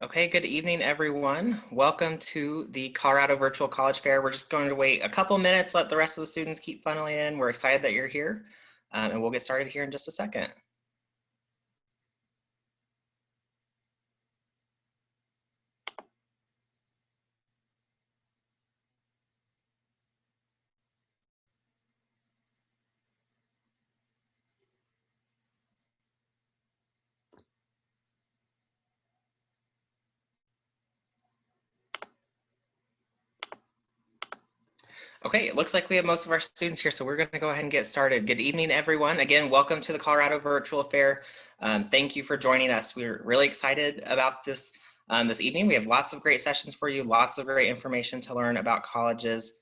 Okay, good evening, everyone. Welcome to the Colorado Virtual College Fair. We're just going to wait a couple minutes, let the rest of the students keep funneling in. We're excited that you're here, and we'll get started here in just a second. Okay, it looks like we have most of our students here, so we're going to go ahead and get started. Good evening, everyone. Again, welcome to the Colorado Virtual Fair. Thank you for joining us. We're really excited about this this evening. We have lots of great sessions for you, lots of great information to learn about colleges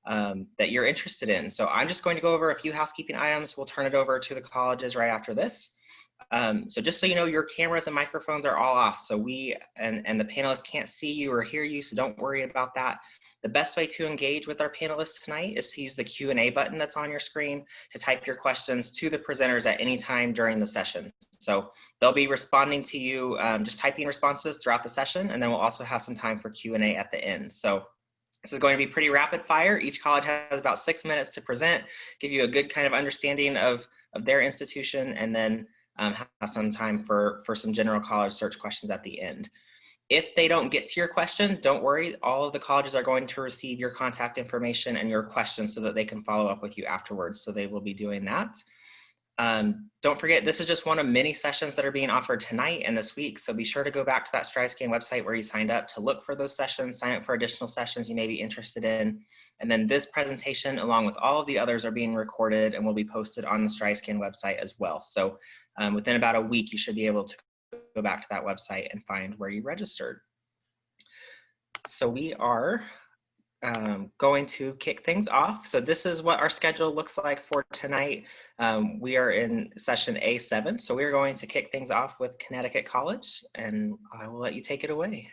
that you're interested in. So I'm just going to go over a few housekeeping items. We'll turn it over to the colleges right after this. So just so you know, your cameras and microphones are all off. So we and the panelists can't see you or hear you, so don't worry about that. The best way to engage with our panelists tonight is to use the Q&A button that's on your screen to type your questions to the presenters at any time during the session. So they'll be responding to you, just typing responses throughout the session, and then we'll also have some time for Q&A at the end. So this is going to be pretty rapid fire. Each college has about 6 minutes to present, give you a good kind of understanding of their institution, and then have some time for some general college search questions at the end. If they don't get to your question, don't worry. All of the colleges are going to receive your contact information and your questions so that they can follow up with you afterwards. So they will be doing that. Don't forget, this is just one of many sessions that are being offered tonight and this week. So be sure to go back to that StriveScan website where you signed up to look for those sessions, sign up for additional sessions you may be interested in. And then this presentation, along with all of the others, are being recorded and will be posted on the StriveScan website as well. So within about a week, you should be able to go back to that website and find where you registered. So we are going to kick things off. So this is what our schedule looks like for tonight. We are in session A7, so we're going to kick things off with Connecticut College, and I will let you take it away.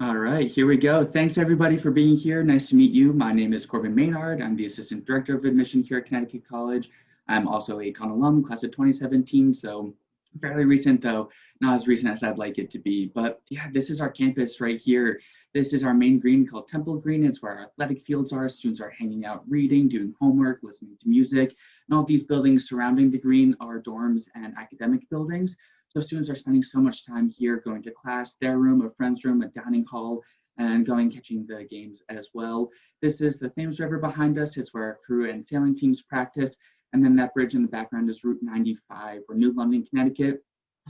All right, here we go. Thanks everybody for being here. Nice to meet you. My name is Corbin Maynard. I'm the Assistant Director of Admission here at Connecticut College. I'm also a Con alum, class of 2017, so fairly recent though, not as recent as I'd like it to be. But yeah, this is our campus right here. This is our main green called Temple Green. It's where our athletic fields are. Students are hanging out, reading, doing homework, listening to music. And all these buildings surrounding the green are dorms and academic buildings. So students are spending so much time here going to class, their room, a friend's room, a dining hall, and going catching the games as well. This is the Thames River behind us. It's where our crew and sailing teams practice. And then that bridge in the background is Route 95. We're New London, Connecticut.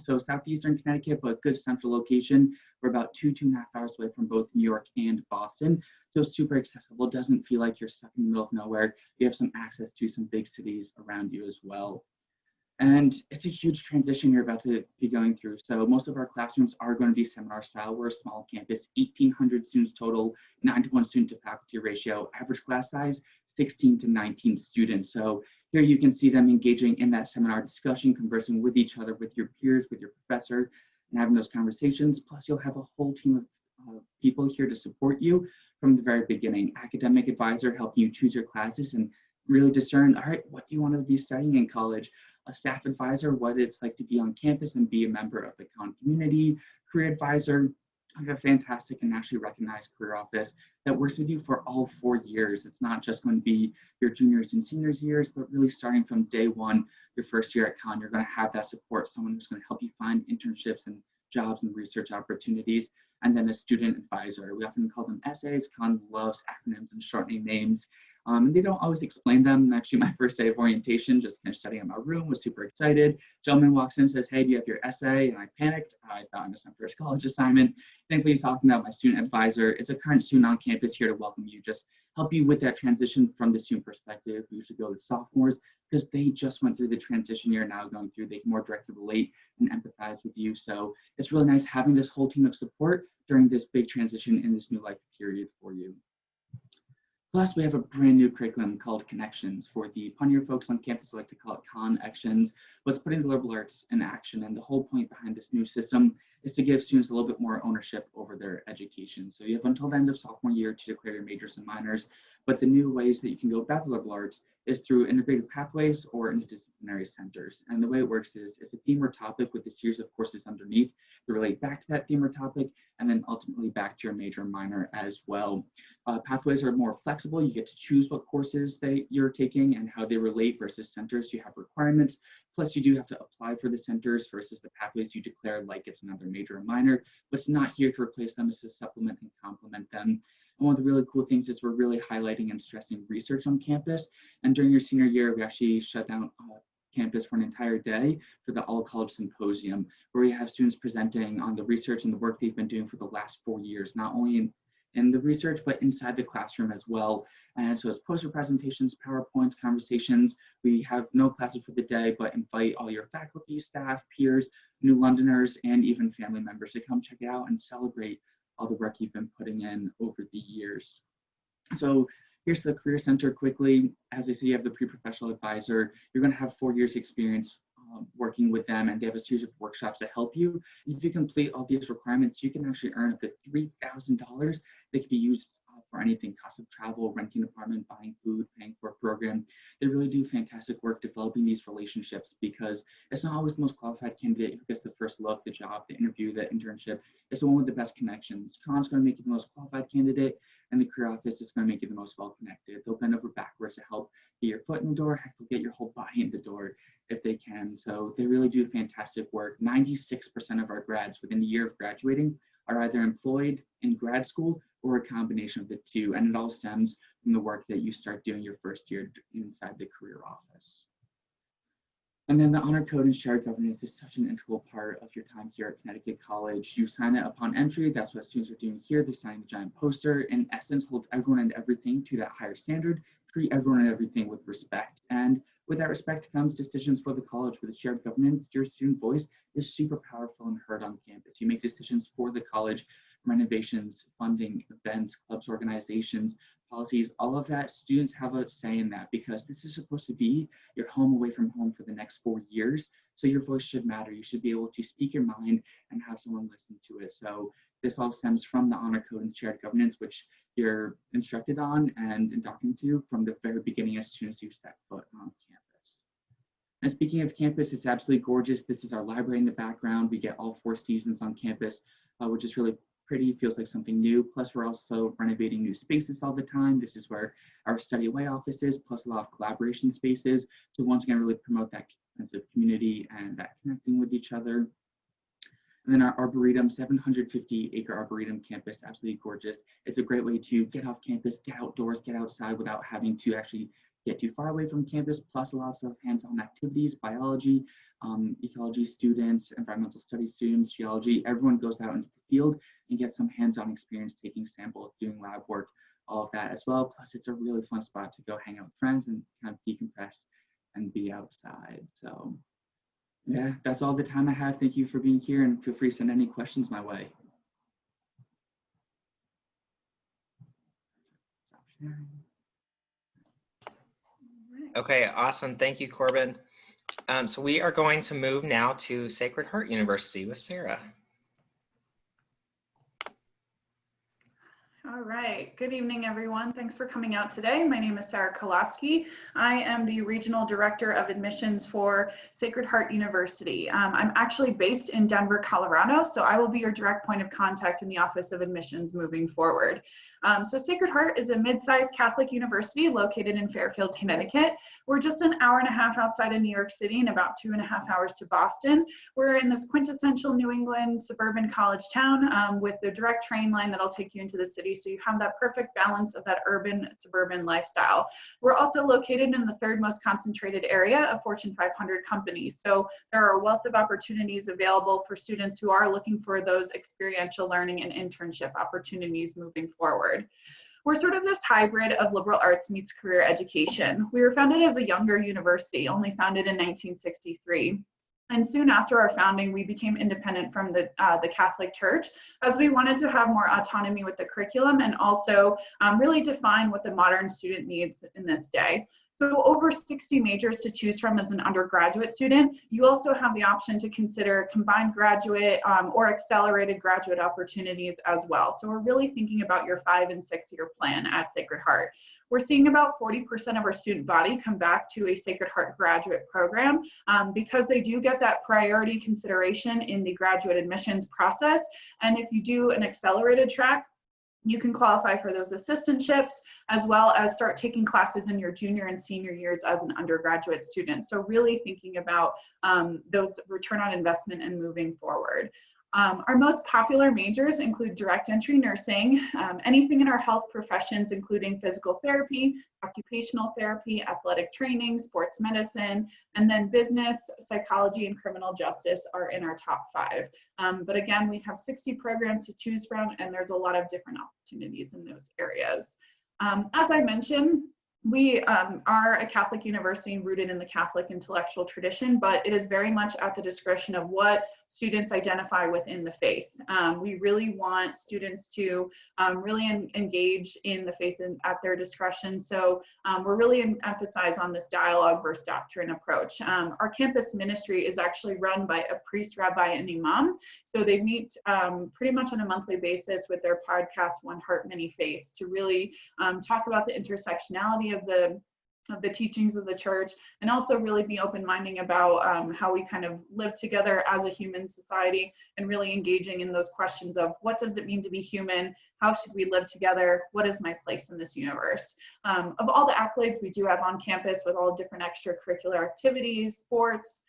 So southeastern Connecticut, but good central location. We're about 2.5 hours away from both New York and Boston. So super accessible, doesn't feel like you're stuck in the middle of nowhere. You have some access to some big cities around you as well. And it's a huge transition you're about to be going through. So most of our classrooms are going to be seminar style. We're a small campus, 1,800 students total, 9-to-1 student to faculty ratio, average class size, 16 to 19 students. So here you can see them engaging in that seminar discussion, conversing with each other, with your peers, with your professor, and having those conversations. Plus you'll have a whole team of people here to support you from the very beginning. Academic advisor helping you choose your classes and really discern, all right, what do you want to be studying in college? A staff advisor, what it's like to be on campus and be a member of the Con community, career advisor, I have a fantastic and nationally recognized career office that works with you for all 4 years. It's not just going to be your juniors and seniors years, but really starting from day one, your first year at Con, you're going to have that support, someone who's going to help you find internships and jobs and research opportunities, and then a student advisor. We often call them essays. Con loves acronyms and shortening names. And they don't always explain them. Actually, my first day of orientation, just finished studying in my room, was super excited. Gentleman walks in and says, hey, do you have your essay? And I panicked. I thought it was my first college assignment. Thankfully, he's talking about my student advisor. It's a current student on campus here to welcome you, just help you with that transition from the student perspective. We usually go with sophomores because they just went through the transition you're now going through. They can more directly relate and empathize with you. So it's really nice having this whole team of support during this big transition in this new life period for you. Plus, we have a brand new curriculum called Connections for the punnier folks on campus who like to call it Connections, but it's putting the liberal arts in action. And the whole point behind this new system is to give students a little bit more ownership over their education. So you have until the end of sophomore year to declare your majors and minors, but the new ways that you can go Bachelor of Arts is through integrated pathways or interdisciplinary centers. And the way it works is it's a theme or topic with a series of courses underneath to relate back to that theme or topic, and then ultimately back to your major and minor as well. Pathways are more flexible. You get to choose what courses that you're taking and how they relate versus centers. You have requirements. Plus, you do have to apply for the centers versus the pathways you declare like it's another major or minor, but it's not here to replace them, it's to supplement and complement them. And one of the really cool things is we're really highlighting and stressing research on campus. And during your senior year, we actually shut down campus for an entire day for the All College Symposium, where we have students presenting on the research and the work they've been doing for the last 4 years, not only in the research, but inside the classroom as well. And so it's poster presentations, PowerPoints, conversations. We have no classes for the day, but invite all your faculty, staff, peers, New Londoners, and even family members to come check it out and celebrate all the work you've been putting in over the years. So here's the Career Center quickly. As I say, you have the pre-professional advisor. You're going to have 4 years experience working with them, and they have a series of workshops to help you. If you complete all these requirements, you can actually earn up to $3,000 that can be used for anything: cost of travel, renting an apartment, buying food, paying for a program. They really do fantastic work developing these relationships, because it's not always the most qualified candidate who gets the first look, the job, the interview, the internship. It's the one with the best connections. Con's going to make you the most qualified candidate, and the career office is going to make you the most well-connected. They'll bend over backwards to help get your foot in the door. Heck, they'll get your whole body in the door if they can. So they really do fantastic work. 96% of our grads within a year of graduating are either employed in grad school or a combination of the two. And it all stems from the work that you start doing your first year inside the career office. And then the honor code and shared governance is such an integral part of your time here at Connecticut College. You sign it upon entry. That's what students are doing here. They sign the giant poster. In essence, hold everyone and everything to that higher standard. Treat everyone and everything with respect. And with that respect comes decisions for the college. With the shared governance, your student voice is super powerful and heard on campus. You make decisions for the college: renovations, funding, events, clubs, organizations, policies, all of that. Students have a say in that, because this is supposed to be your home away from home for the next 4 years. So your voice should matter. You should be able to speak your mind and have someone listen to it. So this all stems from the honor code and shared governance, which you're instructed on and indoctrinated to from the very beginning as soon as you step foot on campus. And speaking of campus, it's absolutely gorgeous. This is our library in the background. We get all 4 seasons on campus, which is really pretty, feels like something new. Plus, we're also renovating new spaces all the time. This is where our study away office is, plus a lot of collaboration spaces. So once again, really promote that sense of community and that connecting with each other. And then our Arboretum, 750-acre Arboretum campus, absolutely gorgeous. It's a great way to get off campus, get outdoors, get outside without having to actually get too far away from campus, plus lots of hands-on activities: biology, ecology students, environmental studies students, geology. Everyone goes out into the field and gets some hands-on experience taking samples, doing lab work, all of that as well. Plus, it's a really fun spot to go hang out with friends and kind of decompress and be outside. So yeah, that's all the time I have. Thank you for being here, and feel free to send any questions my way. Stop sharing. Okay, awesome. Thank you, Corbin. So we are going to move now to Sacred Heart University with Sarah. All right, good evening, everyone. Thanks for coming out today. My name is Sarah Kolaski. I am the Regional Director of Admissions for Sacred Heart University. I'm actually based in Denver, Colorado, so I will be your direct point of contact in the Office of Admissions moving forward. So Sacred Heart is a mid-sized Catholic university located in Fairfield, Connecticut. We're just an hour and a half outside of New York City and about 2.5 hours to Boston. We're in this quintessential New England suburban college town with the direct train line that'll take you into the city. So you have that perfect balance of that urban suburban lifestyle. We're also located in the 3rd most concentrated area of Fortune 500 companies. So there are a wealth of opportunities available for students who are looking for those experiential learning and internship opportunities moving forward. We're sort of this hybrid of liberal arts meets career education. We were founded as a younger university, only founded in 1963. And soon after our founding, we became independent from the Catholic Church, as we wanted to have more autonomy with the curriculum and also really define what the modern student needs in this day. So over 60 majors to choose from as an undergraduate student. You also have the option to consider combined graduate or accelerated graduate opportunities as well. So we're really thinking about your 5- and 6-year plan at Sacred Heart. We're seeing about 40% of our student body come back to a Sacred Heart graduate program because they do get that priority consideration in the graduate admissions process. And if you do an accelerated track, you can qualify for those assistantships as well as start taking classes in your junior and senior years as an undergraduate student. So really thinking about those return on investment and moving forward. Our most popular majors include direct entry nursing, anything in our health professions, including physical therapy, occupational therapy, athletic training, sports medicine, and then business, psychology, and criminal justice are in our top 5. But again, we have 60 programs to choose from, and there's a lot of different opportunities in those areas. As I mentioned, we are a Catholic university rooted in the Catholic intellectual tradition, but it is very much at the discretion of what students identify within the faith. We really want students to really engage in the faith at their discretion. So we're really emphasized on this dialogue versus doctrine approach. Our campus ministry is actually run by a priest, rabbi, and imam. So they meet pretty much on a monthly basis with their podcast, One Heart, Many Faiths, to really talk about the intersectionality of the teachings of the church, and also really be open-minded about how we kind of live together as a human society, and really engaging in those questions of what does it mean to be human, how should we live together, what is my place in this universe. Of all the accolades we do have on campus with all different extracurricular activities, sports,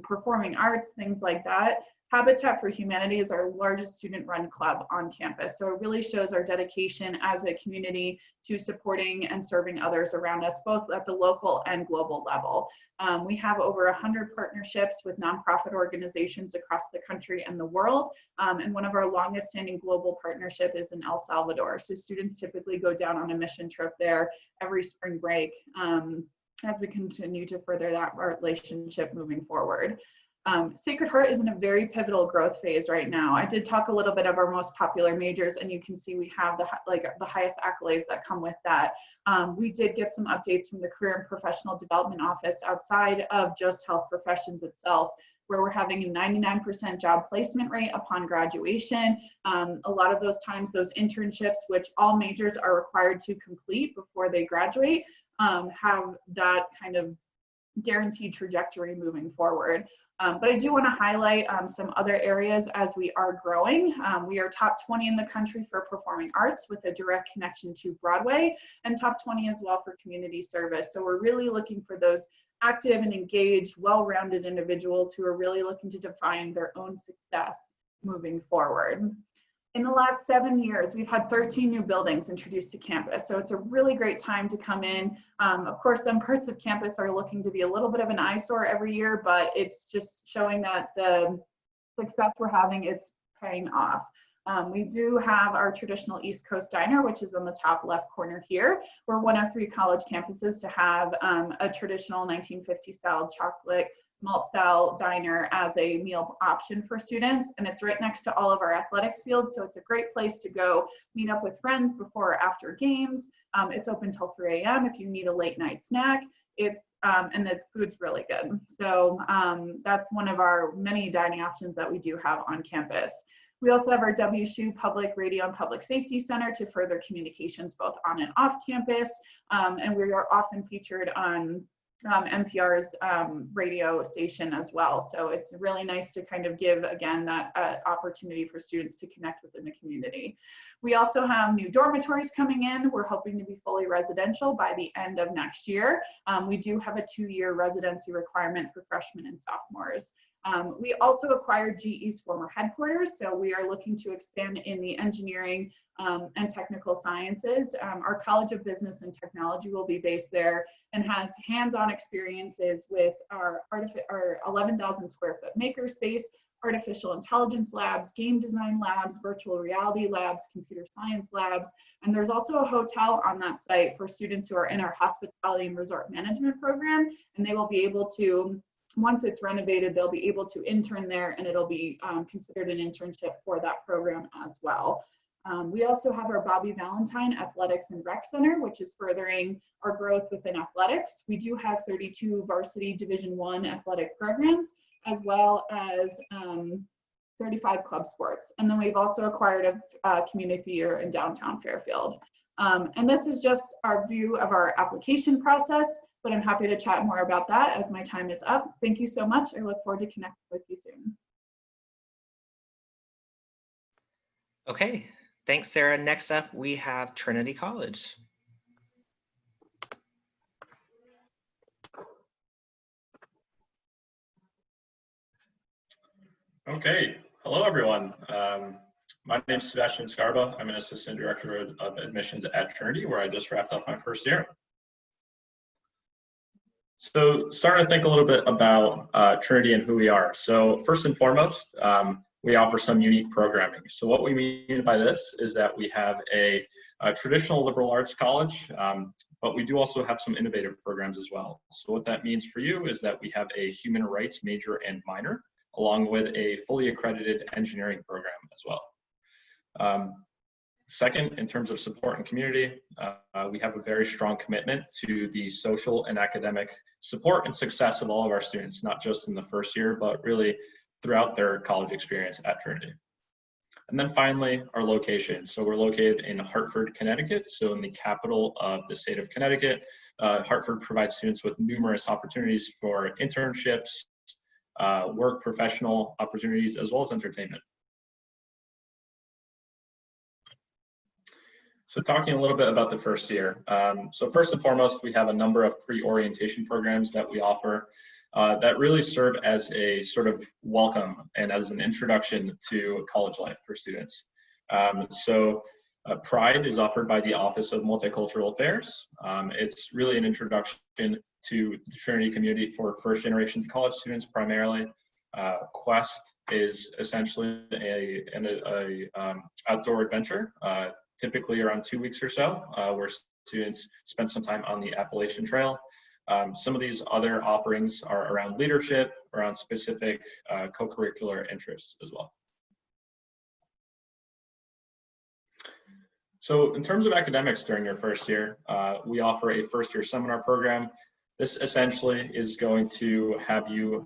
performing arts, things like that, Habitat for Humanity is our largest student-run club on campus. So it really shows our dedication as a community to supporting and serving others around us, both at the local and global level. We have over 100 partnerships with nonprofit organizations across the country and the world. And one of our longest standing global partnership is in El Salvador. So students typically go down on a mission trip there every spring break as we continue to further that relationship moving forward. Sacred Heart is in a very pivotal growth phase right now. I did talk a little bit of our most popular majors, and you can see we have the highest accolades that come with that. We did get some updates from the Career and Professional Development Office outside of just health professions itself, where we're having a 99% job placement rate upon graduation. A lot of those times, those internships, which all majors are required to complete before they graduate, have that kind of guaranteed trajectory moving forward. But I do want to highlight some other areas as we are growing. We are top 20 in the country for performing arts with a direct connection to Broadway, and top 20 as well for community service. So we're really looking for those active and engaged, well-rounded individuals who are really looking to define their own success moving forward. In the last 7 years, we've had 13 new buildings introduced to campus. So it's a really great time to come in. Of course, some parts of campus are looking to be a little bit of an eyesore every year, but it's just showing that the success we're having, it's paying off. We do have our traditional East Coast diner, which is on the top left corner here. We're one of 3 college campuses to have a traditional 1950 style chocolate malt style diner as a meal option for students, and it's right next to all of our athletics fields, so it's a great place to go meet up with friends before or after games. It's open till 3 a.m. if you need a late night snack. And the food's really good. So that's one of our many dining options that we do have on campus. We also have our WSU Public Radio and Public Safety Center to further communications both on and off campus, and we are often featured on NPR's radio station as well. So it's really nice to kind of give, again, that opportunity for students to connect within the community. We also have new dormitories coming in. We're hoping to be fully residential by the end of next year. We do have a 2-year residency requirement for freshmen and sophomores. We also acquired GE's former headquarters, so we are looking to expand in the engineering and technical sciences. Our College of Business and Technology will be based there and has hands-on experiences with our 11,000 square foot makerspace, artificial intelligence labs, game design labs, virtual reality labs, computer science labs, and there's also a hotel on that site for students who are in our hospitality and resort management program, and they will be able to, once it's renovated, they'll be able to intern there, and it'll be considered an internship for that program as well. We also have our Bobby Valentine Athletics and Rec Center, which is furthering our growth within athletics. We do have 32 varsity Division I athletic programs, as well as 35 club sports. And then we've also acquired a community theater in downtown Fairfield. And this is just our view of our application process, but I'm happy to chat more about that as my time is up. Thank you so much. I look forward to connecting with you soon. Okay, thanks, Sarah. Next up, we have Trinity College. Okay, hello everyone. My name is Sebastian Scarba. I'm an assistant director of admissions at Trinity, where I just wrapped up my first year. So starting to think a little bit about Trinity and who we are. So first and foremost, we offer some unique programming. So what we mean by this is that we have a traditional liberal arts college, but we do also have some innovative programs as well. So what that means for you is that we have a human rights major and minor, along with a fully accredited engineering program as well. Second, in terms of support and community, we have a very strong commitment to the social and academic support and success of all of our students, not just in the first year, but really throughout their college experience at Trinity. And then finally, our location. So we're located in Hartford, Connecticut, so in the capital of the state of Connecticut. Hartford provides students with numerous opportunities for internships, work, professional opportunities, as well as entertainment. So talking a little bit about the first year. So first and foremost, we have a number of pre-orientation programs that we offer that really serve as a sort of welcome and as an introduction to college life for students. Pride is offered by the Office of Multicultural Affairs. It's really an introduction to the Trinity community for first generation college students primarily. Quest is essentially a outdoor adventure, typically around 2 weeks or so, where students spend some time on the Appalachian Trail. Some of these other offerings are around leadership, around specific co-curricular interests as well. So in terms of academics during your first year, we offer a first year seminar program. This essentially is going to have you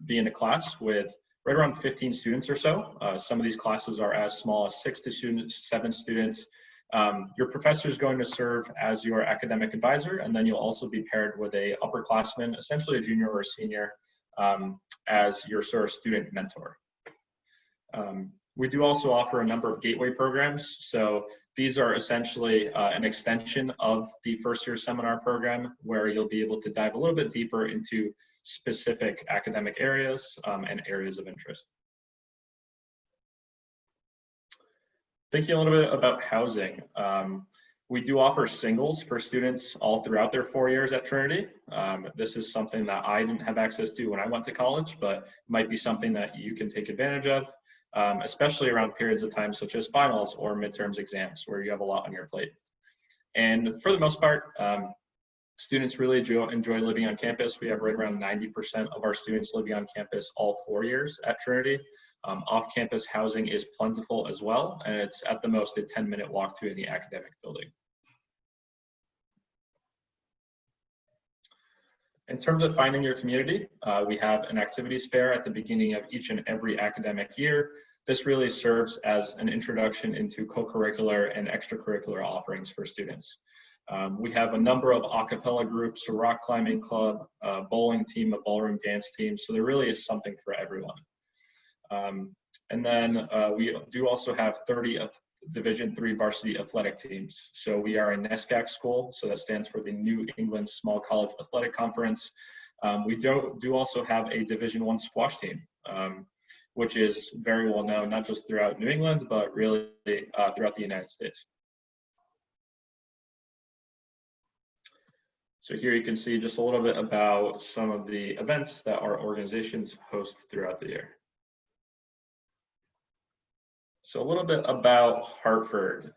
be in a class with right around 15 students or so. Some of these classes are as small as 6 to 7 students. Your professor is going to serve as your academic advisor, and then you'll also be paired with a upperclassman, essentially a junior or a senior, as your sort of student mentor. We do also offer a number of gateway programs. So these are essentially an extension of the first year seminar program, where you'll be able to dive a little bit deeper into specific academic areas and areas of interest. Thinking a little bit about housing, we do offer singles for students all throughout their 4 years at Trinity. This is something that I didn't have access to when I went to college, but might be something that you can take advantage of, especially around periods of time such as finals or midterms exams, where you have a lot on your plate. And for the most part, students really enjoy living on campus. We have right around 90% of our students living on campus all 4 years at Trinity. Off-campus housing is plentiful as well, and it's at the most a 10-minute walk to any academic building. In terms of finding your community, we have an activities fair at the beginning of each and every academic year. This really serves as an introduction into co-curricular and extracurricular offerings for students. We have a number of a cappella groups, a rock climbing club, a bowling team, a ballroom dance team, so there really is something for everyone. And then we do also have 30 Division III varsity athletic teams. So we are a NESCAC school, so that stands for the New England Small College Athletic Conference. We do also have a Division I squash team, which is very well known, not just throughout New England, but really throughout the United States. So here you can see just a little bit about some of the events that our organizations host throughout the year. So a little bit about Hartford.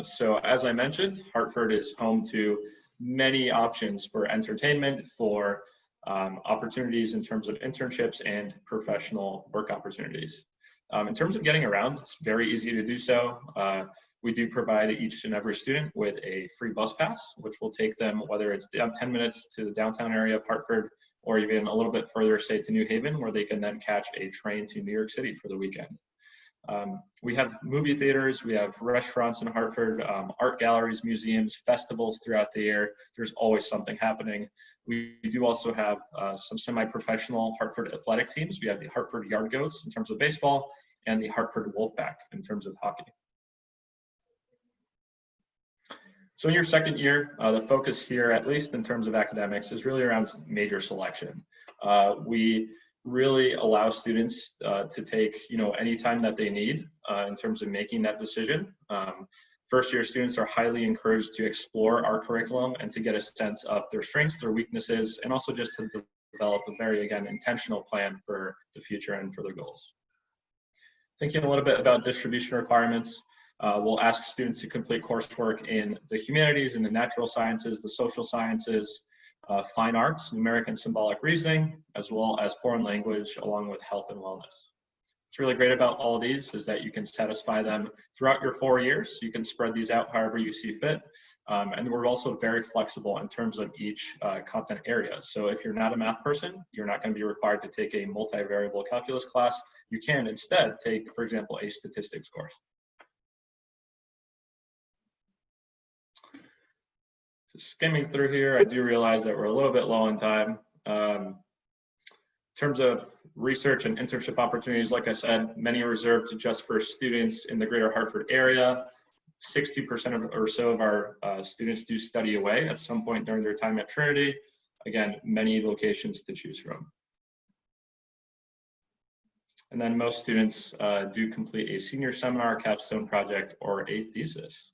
So as I mentioned, Hartford is home to many options for entertainment, for opportunities in terms of internships and professional work opportunities. In terms of getting around, it's very easy to do so. We do provide each and every student with a free bus pass, which will take them, whether it's down 10 minutes to the downtown area of Hartford, or even a little bit further, say to New Haven, where they can then catch a train to New York City for the weekend. We have movie theaters, we have restaurants in Hartford, art galleries, museums, festivals throughout the year. There's always something happening. We do also have some semi-professional Hartford athletic teams. We have the Hartford Yard Goats in terms of baseball and the Hartford Wolfpack in terms of hockey. So in your second year, the focus here, at least in terms of academics, is really around major selection. We really allow students to take, any time that they need in terms of making that decision. First year students are highly encouraged to explore our curriculum and to get a sense of their strengths, their weaknesses, and also just to develop a very, again, intentional plan for the future and for their goals. Thinking a little bit about distribution requirements, we'll ask students to complete coursework in the humanities and the natural sciences, the social sciences, fine arts, numeric and symbolic reasoning, as well as foreign language, along with health and wellness. What's really great about all of these is that you can satisfy them throughout your 4 years. You can spread these out however you see fit. And we're also very flexible in terms of each content area. So if you're not a math person, you're not going to be required to take a multivariable calculus class. You can instead take, for example, a statistics course. Skimming through here, I do realize that we're a little bit low on time. In terms of research and internship opportunities, like I said, many are reserved just for students in the greater Hartford area. 60% or so of our students do study away at some point during their time at Trinity. Again, many locations to choose from. And then most students do complete a senior seminar, capstone project, or a thesis.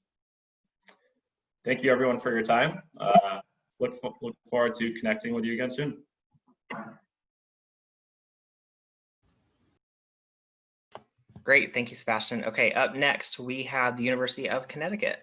Thank you everyone for your time. Look forward to connecting with you again soon. Great, thank you, Sebastian. Okay, up next, we have the University of Connecticut.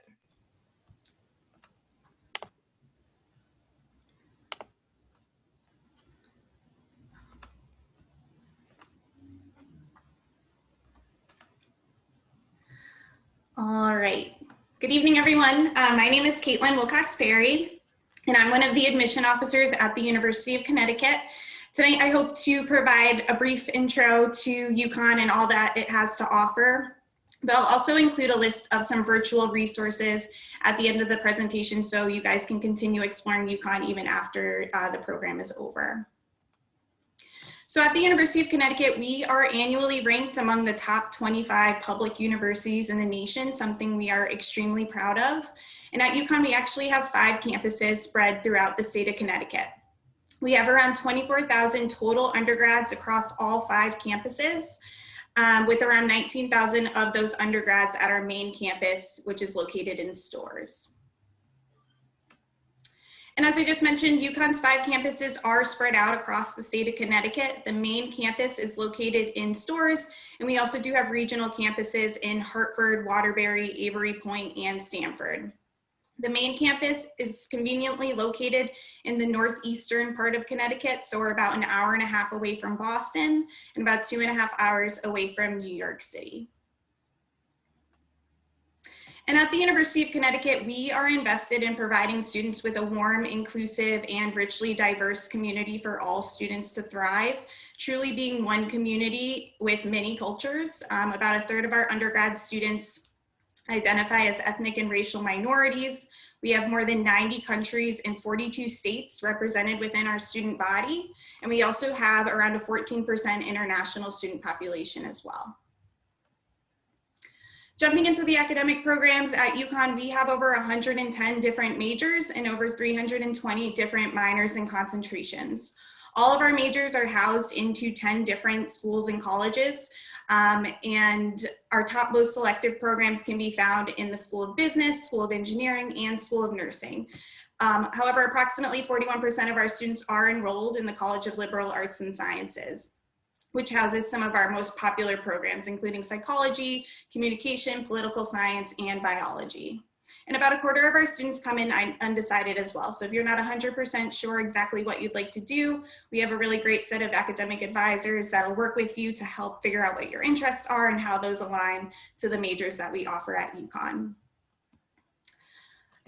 All right. Good evening, everyone. My name is Caitlin Wilcox-Perry, and I'm one of the admission officers at the University of Connecticut. Tonight, I hope to provide a brief intro to UConn and all that it has to offer, but I'll also include a list of some virtual resources at the end of the presentation so you guys can continue exploring UConn even after the program is over. So at the University of Connecticut, we are annually ranked among the top 25 public universities in the nation, something we are extremely proud of. And at UConn, we actually have 5 campuses spread throughout the state of Connecticut. We have around 24,000 total undergrads across all 5 campuses, with around 19,000 of those undergrads at our main campus, which is located in Storrs. And as I just mentioned, UConn's 5 campuses are spread out across the state of Connecticut. The main campus is located in Storrs, and we also do have regional campuses in Hartford, Waterbury, Avery Point, and Stamford. The main campus is conveniently located in the northeastern part of Connecticut, so we're about an hour and a half away from Boston and about 2.5 hours away from New York City. And at the University of Connecticut, we are invested in providing students with a warm, inclusive, and richly diverse community for all students to thrive, truly being one community with many cultures. About 1/3 of our undergrad students identify as ethnic and racial minorities. We have more than 90 countries and 42 states represented within our student body. And we also have around a 14% international student population as well. Jumping into the academic programs at UConn, we have over 110 different majors and over 320 different minors and concentrations. All of our majors are housed into 10 different schools and colleges, and our top most selective programs can be found in the School of Business, School of Engineering, and School of Nursing. However, approximately 41% of our students are enrolled in the College of Liberal Arts and Sciences, which houses some of our most popular programs, including psychology, communication, political science, and biology. And about a quarter of our students come in undecided as well. So if you're not 100% sure exactly what you'd like to do, we have a really great set of academic advisors that'll work with you to help figure out what your interests are and how those align to the majors that we offer at UConn.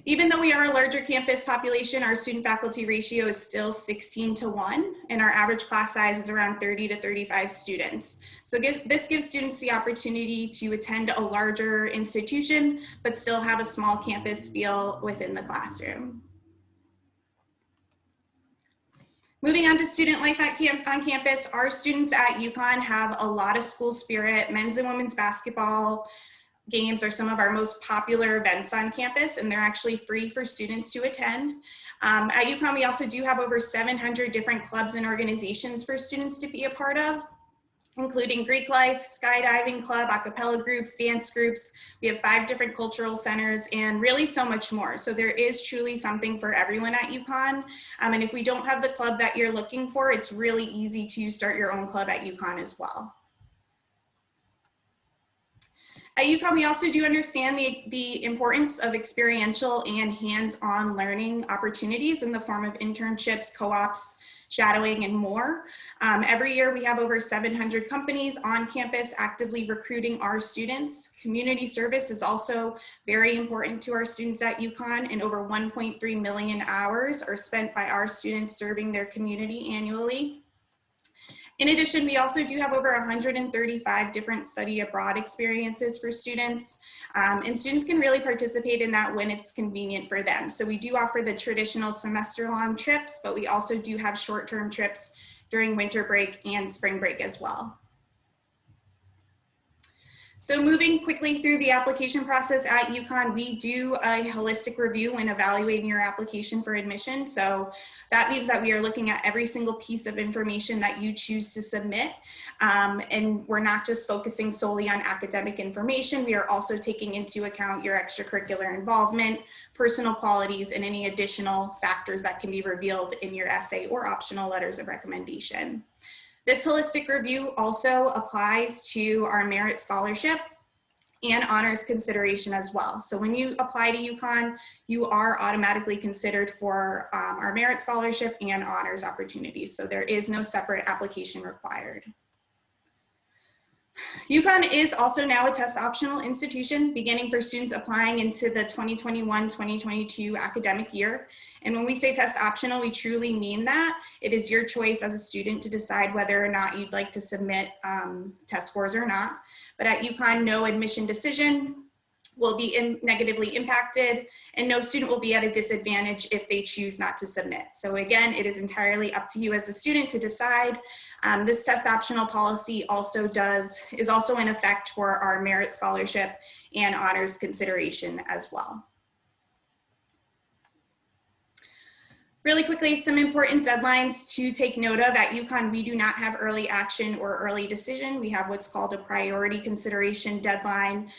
Even though we are a larger campus population, our student faculty ratio is still 16:1, and our average class size is around 30 to 35 students. So this gives students the opportunity to attend a larger institution, but still have a small campus feel within the classroom. Moving on to student life on campus, our students at UConn have a lot of school spirit. Men's and women's basketball games are some of our most popular events on campus, and they're actually free for students to attend. At UConn, we also do have over 700 different clubs and organizations for students to be a part of, including Greek life, skydiving club, a cappella groups, dance groups. We have 5 different cultural centers and really so much more. So there is truly something for everyone at UConn. And if we don't have the club that you're looking for, it's really easy to start your own club at UConn as well. At UConn, we also do understand the importance of experiential and hands-on learning opportunities in the form of internships, co-ops, shadowing, and more. Every year, we have over 700 companies on campus actively recruiting our students. Community service is also very important to our students at UConn, and over 1.3 million hours are spent by our students serving their community annually. In addition, we also do have over 135 different study abroad experiences for students, and students can really participate in that when it's convenient for them. So we do offer the traditional semester-long trips, but we also do have short-term trips during winter break and spring break as well. So moving quickly through the application process at UConn, we do a holistic review when evaluating your application for admission. So that means that we are looking at every single piece of information that you choose to submit. And we're not just focusing solely on academic information. We are also taking into account your extracurricular involvement, personal qualities, and any additional factors that can be revealed in your essay or optional letters of recommendation. This holistic review also applies to our merit scholarship and honors consideration as well. So when you apply to UConn, you are automatically considered for our merit scholarship and honors opportunities. So there is no separate application required. UConn is also now a test optional institution, beginning for students applying into the 2021-2022 academic year. And when we say test optional, we truly mean that. It is your choice as a student to decide whether or not you'd like to submit test scores or not. But at UConn, no admission decision will be negatively impacted, and no student will be at a disadvantage if they choose not to submit. So again, it is entirely up to you as a student to decide. This test optional policy is also in effect for our merit scholarship and honors consideration as well. Really quickly, some important deadlines to take note of. At UConn, we do not have early action or early decision. We have what's called a priority consideration deadline,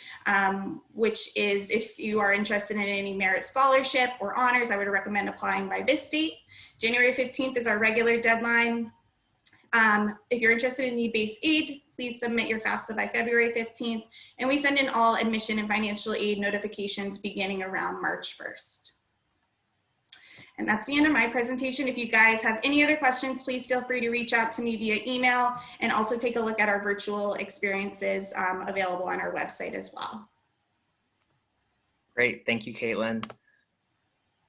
which is if you are interested in any merit scholarship or honors, I would recommend applying by this date. January 15th is our regular deadline. If you're interested in need-based aid, please submit your FAFSA by February 15th, and we send in all admission and financial aid notifications beginning around March 1st. And that's the end of my presentation. If you guys have any other questions, please feel free to reach out to me via email, and also take a look at our virtual experiences available on our website as well. Great, thank you, Caitlin.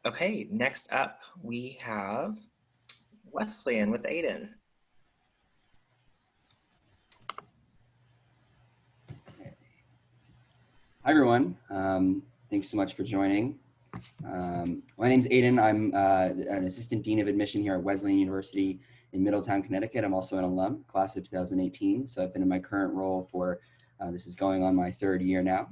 Okay, next up we have Wesleyan with Aiden. Hi, everyone. Thanks so much for joining. My name's Aiden. I'm an assistant dean of admission here at Wesleyan University in Middletown, Connecticut. I'm also an alum, class of 2018. So I've been in my current role for, this is going on my 3rd year now.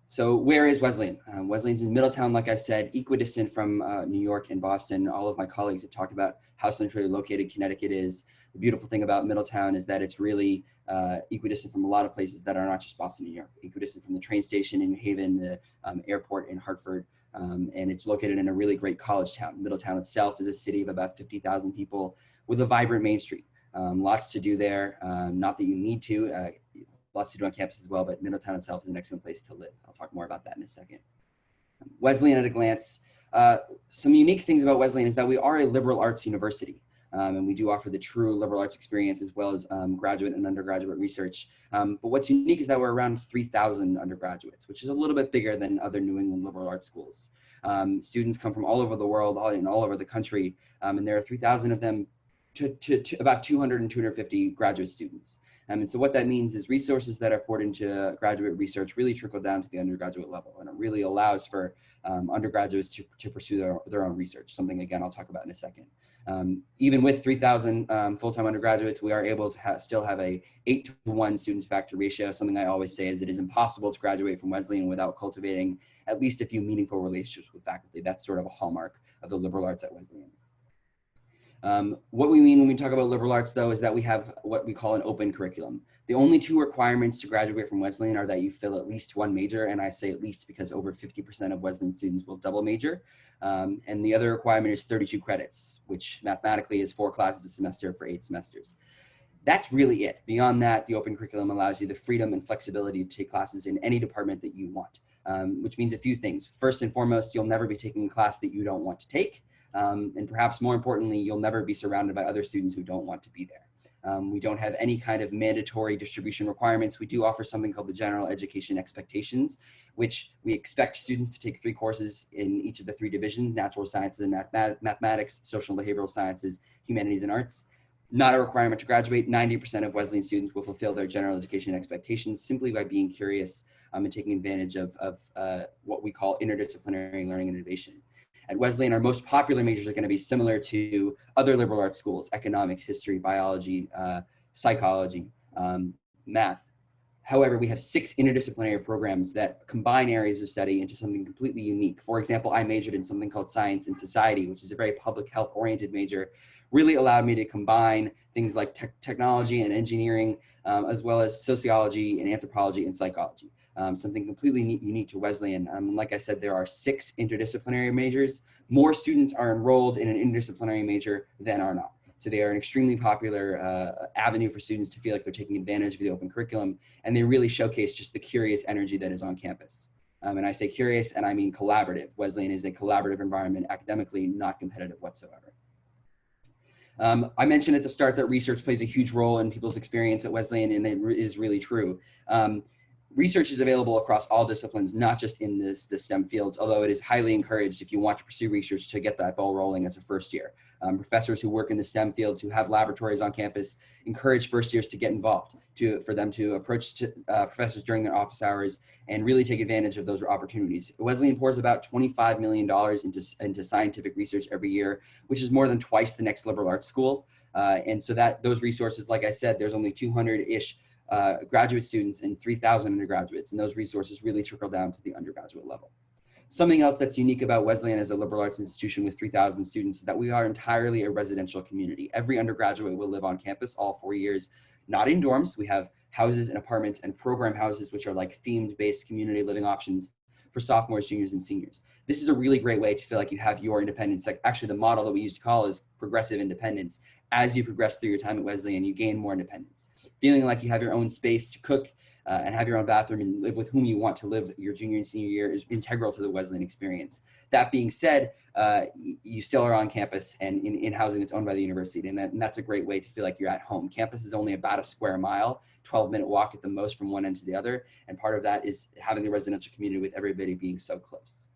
So where is Wesleyan? Wesleyan's in Middletown, like I said, equidistant from New York and Boston. All of my colleagues have talked about how centrally located Connecticut is. The beautiful thing about Middletown is that it's really equidistant from a lot of places that are not just Boston, New York. Equidistant from the train station in New Haven, the airport in Hartford, and it's located in a really great college town. Middletown itself is a city of about 50,000 people with a vibrant Main Street. Lots to do there, not that you need to, lots to do on campus as well, but Middletown itself is an excellent place to live. I'll talk more about that in a second. Wesleyan at a glance. Some unique things about Wesleyan is that we are a liberal arts university. And we do offer the true liberal arts experience as well as graduate and undergraduate research. But what's unique is that we're around 3,000 undergraduates, which is a little bit bigger than other New England liberal arts schools. Students come from all over the world, all over the country, and there are 3,000 of them to about 200 and 250 graduate students. And so what that means is resources that are poured into graduate research really trickle down to the undergraduate level, and it really allows for undergraduates to pursue their own research, something, again, I'll talk about in a second. Even with 3,000 full-time undergraduates, we are able to still have a 8-to-1 student-to-faculty ratio. Something I always say is it is impossible to graduate from Wesleyan without cultivating at least a few meaningful relationships with faculty. That's sort of a hallmark of the liberal arts at Wesleyan. What we mean when we talk about liberal arts, though, is that we have what we call an open curriculum. The only two requirements to graduate from Wesleyan are that you fill at least one major, and I say at least because over 50% of Wesleyan students will double major. And the other requirement is 32 credits, which mathematically is 4 classes a semester for 8 semesters. That's really it. Beyond that, the open curriculum allows you the freedom and flexibility to take classes in any department that you want, which means a few things. First and foremost, you'll never be taking a class that you don't want to take. And perhaps more importantly, you'll never be surrounded by other students who don't want to be there. We don't have any kind of mandatory distribution requirements. We do offer something called the General Education Expectations, which we expect students to take 3 courses in each of the 3 divisions: natural sciences and mathematics, social and behavioral sciences, humanities and arts. Not a requirement to graduate. 90% of Wesleyan students will fulfill their general education expectations simply by being curious and taking advantage of what we call interdisciplinary learning and innovation. At Wesleyan, our most popular majors are going to be similar to other liberal arts schools: economics, history, biology, psychology, math. However, we have 6 interdisciplinary programs that combine areas of study into something completely unique. For example, I majored in something called science and society, which is a very public health oriented major. Really allowed me to combine things like technology and engineering, as well as sociology and anthropology and psychology. Something completely unique to Wesleyan. Like I said, there are 6 interdisciplinary majors. More students are enrolled in an interdisciplinary major than are not. So they are an extremely popular avenue for students to feel like they're taking advantage of the open curriculum, and they really showcase just the curious energy that is on campus. And I say curious, and I mean collaborative. Wesleyan is a collaborative environment, academically not competitive whatsoever. I mentioned at the start that research plays a huge role in people's experience at Wesleyan, and it is really true. Research is available across all disciplines, not just in the STEM fields, although it is highly encouraged if you want to pursue research to get that ball rolling as a first year. Professors who work in the STEM fields, who have laboratories on campus, encourage first years to get involved, for them to approach professors during their office hours and really take advantage of those opportunities. Wesleyan pours about $25 million into scientific research every year, which is more than twice the next liberal arts school. And so those resources, like I said, there's only 200-ish graduate students and 3,000 undergraduates, and those resources really trickle down to the undergraduate level. Something else that's unique about Wesleyan as a liberal arts institution with 3,000 students is that we are entirely a residential community. Every undergraduate will live on campus all 4 years, not in dorms. We have houses and apartments and program houses, which are like themed-based community living options for sophomores, juniors, and seniors. This is a really great way to feel like you have your independence. Like, actually, the model that we used to call is progressive independence. As you progress through your time at Wesleyan, you gain more independence. Feeling like you have your own space to cook and have your own bathroom and live with whom you want to live your junior and senior year is integral to the Wesleyan experience. That being said, you still are on campus and in housing that's owned by the university, and that's a great way to feel like you're at home. Campus is only about a square mile, 12-minute walk at the most from one end to the other, and part of that is having the residential community with everybody being so close.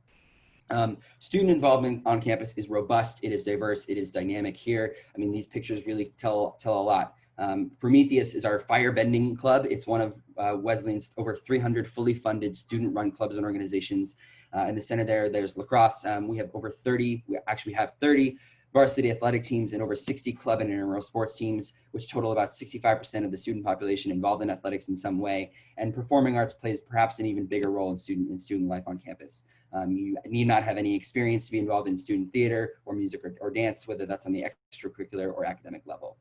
Student involvement on campus is robust, it is diverse, it is dynamic here. I mean, these pictures really tell a lot. Prometheus is our fire bending club. It's one of Wesleyan's over 300 fully funded student-run clubs and organizations. In the center there's lacrosse. We have over 30, we actually have 30 varsity athletic teams and over 60 club and intramural sports teams, which total about 65% of the student population involved in athletics in some way. And performing arts plays perhaps an even bigger role in student life on campus. You need not have any experience to be involved in student theater or music or dance, whether that's on the extracurricular or academic level.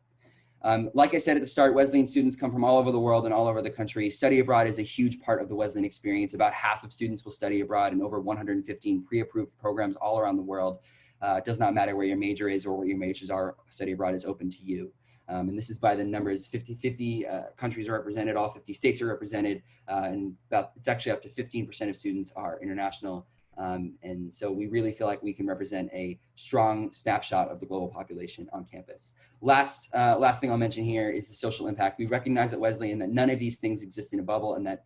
Like I said at the start, Wesleyan students come from all over the world and all over the country. Study abroad is a huge part of the Wesleyan experience. About half of students will study abroad in over 115 pre-approved programs all around the world. It does not matter where your major is or what your majors are, study abroad is open to you. And this is by the numbers, 50-50 countries are represented, all 50 states are represented, and it's actually up to 15% of students are international And so we really feel like we can represent a strong snapshot of the global population on campus. Last thing I'll mention here is the social impact. We recognize at Wesleyan that none of these things exist in a bubble, and that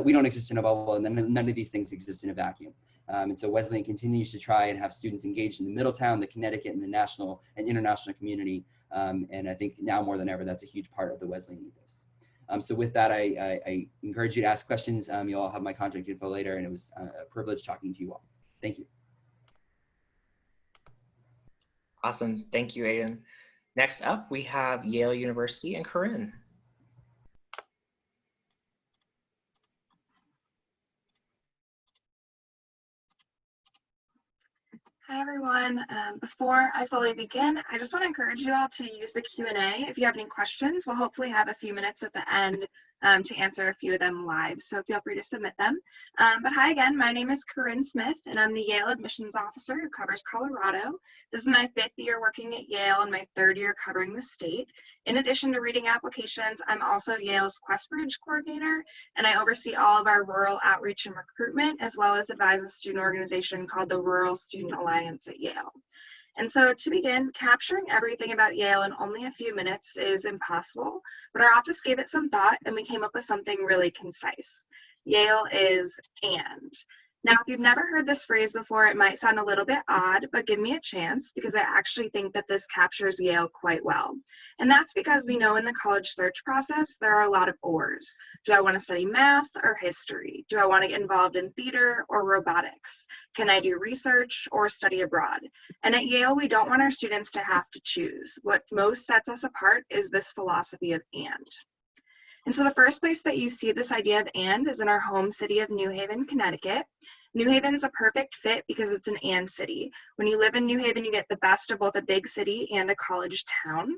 we don't exist in a bubble, and then none of these things exist in a vacuum. And so Wesleyan continues to try and have students engaged in the Middletown, the Connecticut, and the national and international community. And I think now more than ever, that's a huge part of the Wesleyan ethos. So with that, I encourage you to ask questions. You'll all have my contact info later, and it was a privilege talking to you all. Thank you. Awesome. Thank you, Aiden. Next up, we have Yale University and Corinne. Hi everyone. Before I fully begin, I just want to encourage you all to use the Q&A. If you have any questions, we'll hopefully have a few minutes at the end to answer a few of them live, so feel free to submit them. But hi again, my name is Corinne Smith, and I'm the Yale admissions officer who covers Colorado. This is my 5th year working at Yale and my 3rd year covering the state. In addition to reading applications, I'm also Yale's Quest Bridge coordinator, and I oversee all of our rural outreach and recruitment, as well as advise a student organization called the Rural Student Alliance at Yale. And so to begin, capturing everything about Yale in only a few minutes is impossible, but our office gave it some thought and we came up with something really concise. Yale is and. Now, if you've never heard this phrase before, it might sound a little bit odd, but give me a chance because I actually think that this captures Yale quite well. And that's because we know in the college search process, there are a lot of ors. Do I want to study math or history? Do I want to get involved in theater or robotics? Can I do research or study abroad? And at Yale, we don't want our students to have to choose. What most sets us apart is this philosophy of and. And so the first place that you see this idea of and is in our home city of New Haven, Connecticut. New Haven is a perfect fit because it's an and city. When you live in New Haven, you get the best of both a big city and a college town.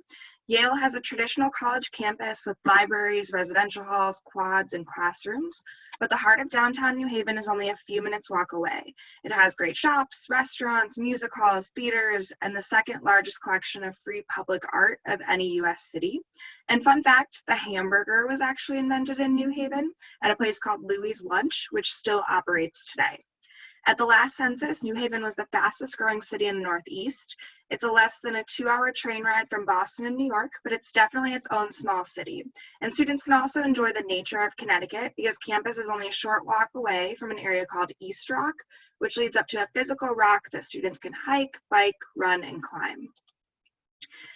Yale has a traditional college campus with libraries, residential halls, quads, and classrooms, but the heart of downtown New Haven is only a few minutes walk away. It has great shops, restaurants, music halls, theaters, and the second largest collection of free public art of any US city. And fun fact, the hamburger was actually invented in New Haven at a place called Louie's Lunch, which still operates today. At the last census, New Haven was the fastest growing city in the Northeast. It's a less than a 2-hour train ride from Boston and New York, but it's definitely its own small city. And students can also enjoy the nature of Connecticut because campus is only a short walk away from an area called East Rock, which leads up to a physical rock that students can hike, bike, run, and climb.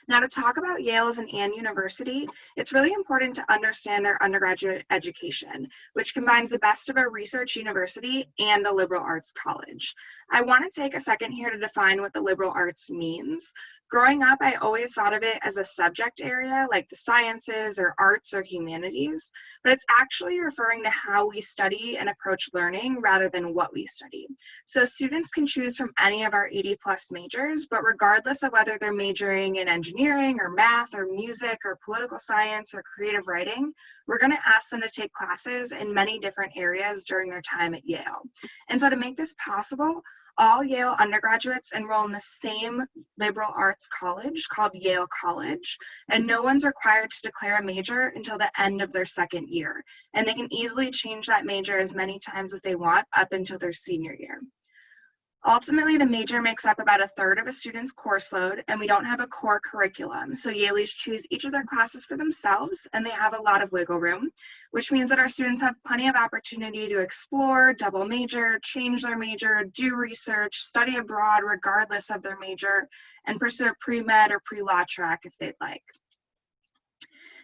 Now, to talk about Yale as an and university, it's really important to understand our undergraduate education, which combines the best of a research university and a liberal arts college. I want to take a second here to define what the liberal arts means. Growing up, I always thought of it as a subject area like the sciences or arts or humanities, but it's actually referring to how we study and approach learning rather than what we study. So students can choose from any of our 80+ majors, but regardless of whether they're majoring in engineering or math or music or political science or creative writing, we're going to ask them to take classes in many different areas during their time at Yale. And so to make this possible, all Yale undergraduates enroll in the same liberal arts college called Yale College, and no one's required to declare a major until the end of their 2nd year. And they can easily change that major as many times as they want up until their senior year. Ultimately, the major makes up about 1/3 of a student's course load, and we don't have a core curriculum. So Yaleys choose each of their classes for themselves, and they have a lot of wiggle room, which means that our students have plenty of opportunity to explore, double major, change their major, do research, study abroad regardless of their major, and pursue a pre-med or pre-law track if they'd like.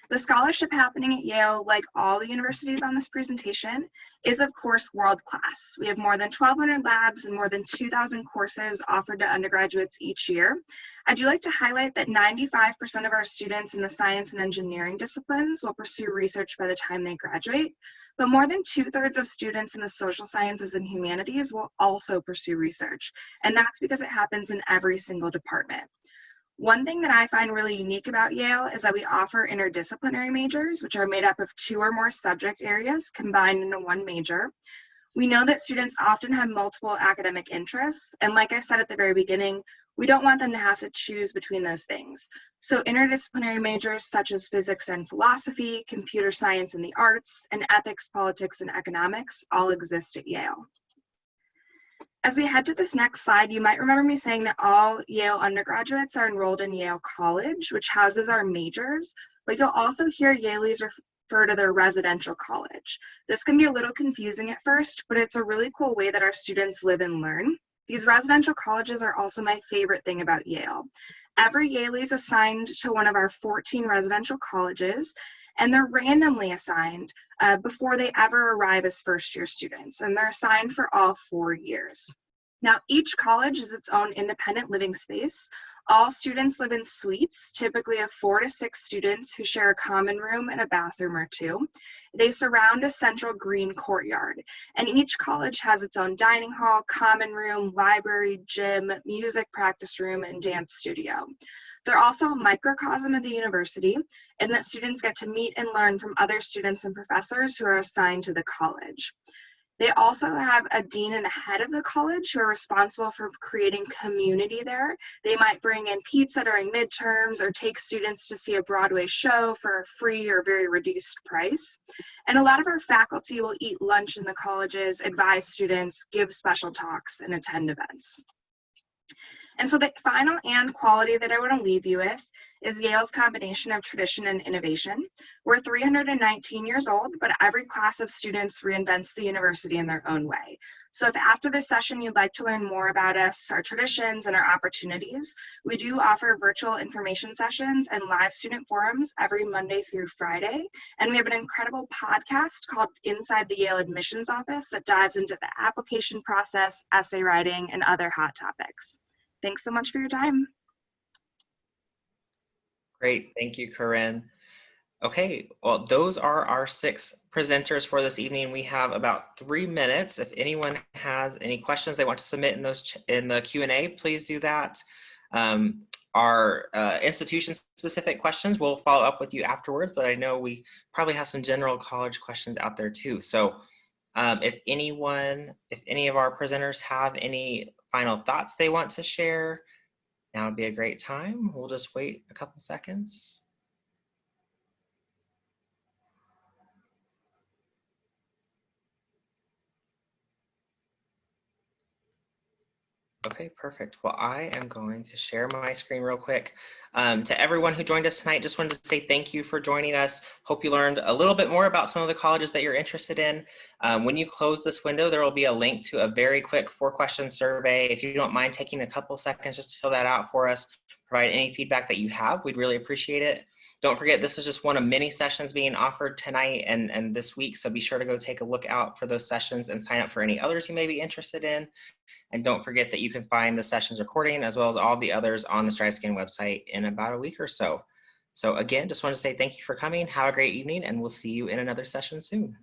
The scholarship happening at Yale, like all the universities on this presentation, is of course world-class. We have more than 1,200 labs and more than 2,000 courses offered to undergraduates each year. I do like to highlight that 95% of our students in the science and engineering disciplines will pursue research by the time they graduate, but more than 2/3 of students in the social sciences and humanities will also pursue research, and that's because it happens in every single department. One thing that I find really unique about Yale is that we offer interdisciplinary majors, which are made up of 2 or more subject areas combined into one major. We know that students often have multiple academic interests, and like I said at the very beginning, we don't want them to have to choose between those things. So interdisciplinary majors such as physics and philosophy, computer science and the arts, and ethics, politics, and economics all exist at Yale. As we head to this next slide, you might remember me saying that all Yale undergraduates are enrolled in Yale College, which houses our majors, but you'll also hear Yaleys refer to their residential college. This can be a little confusing at first, but it's a really cool way that our students live and learn. These residential colleges are also my favorite thing about Yale. Every Yalie is assigned to one of our 14 residential colleges, and they're randomly assigned before they ever arrive as first-year students, and they're assigned for all 4 years. Now, each college is its own independent living space. All students live in suites, typically of 4 to 6 students who share a common room and a bathroom or two. They surround a central green courtyard, and each college has its own dining hall, common room, library, gym, music practice room, and dance studio. They're also a microcosm of the university, in that students get to meet and learn from other students and professors who are assigned to the college. They also have a dean and a head of the college who are responsible for creating community there. They might bring in pizza during midterms or take students to see a Broadway show for a free or very reduced price. And a lot of our faculty will eat lunch in the colleges, advise students, give special talks, and attend events. And so the final and quality that I want to leave you with is Yale's combination of tradition and innovation. We're 319 years old, but every class of students reinvents the university in their own way. So if after this session you'd like to learn more about us, our traditions, and our opportunities, we do offer virtual information sessions and live student forums every Monday through Friday. And we have an incredible podcast called Inside the Yale Admissions Office that dives into the application process, essay writing, and other hot topics. Thanks so much for your time. Great, thank you, Corinne. Okay, well, those are our 6 presenters for this evening. We have about 3 minutes. If anyone has any questions they want to submit in the Q&A, please do that. Our institution-specific questions, we'll follow up with you afterwards, but I know we probably have some general college questions out there too. So if any of our presenters have any final thoughts they want to share, now would be a great time. We'll just wait a couple seconds. Okay, perfect. Well, I am going to share my screen real quick. To everyone who joined us tonight, just wanted to say thank you for joining us. Hope you learned a little bit more about some of the colleges that you're interested in. When you close this window, there will be a link to a very quick 4-question survey. If you don't mind taking a couple seconds just to fill that out for us, provide any feedback that you have, we'd really appreciate it. Don't forget, this was just one of many sessions being offered tonight and this week, so be sure to go take a look out for those sessions and sign up for any others you may be interested in. And don't forget that you can find the sessions recording as well as all the others on the StrideScan website in about a week or so. So again, just want to say thank you for coming. Have a great evening, and we'll see you in another session soon.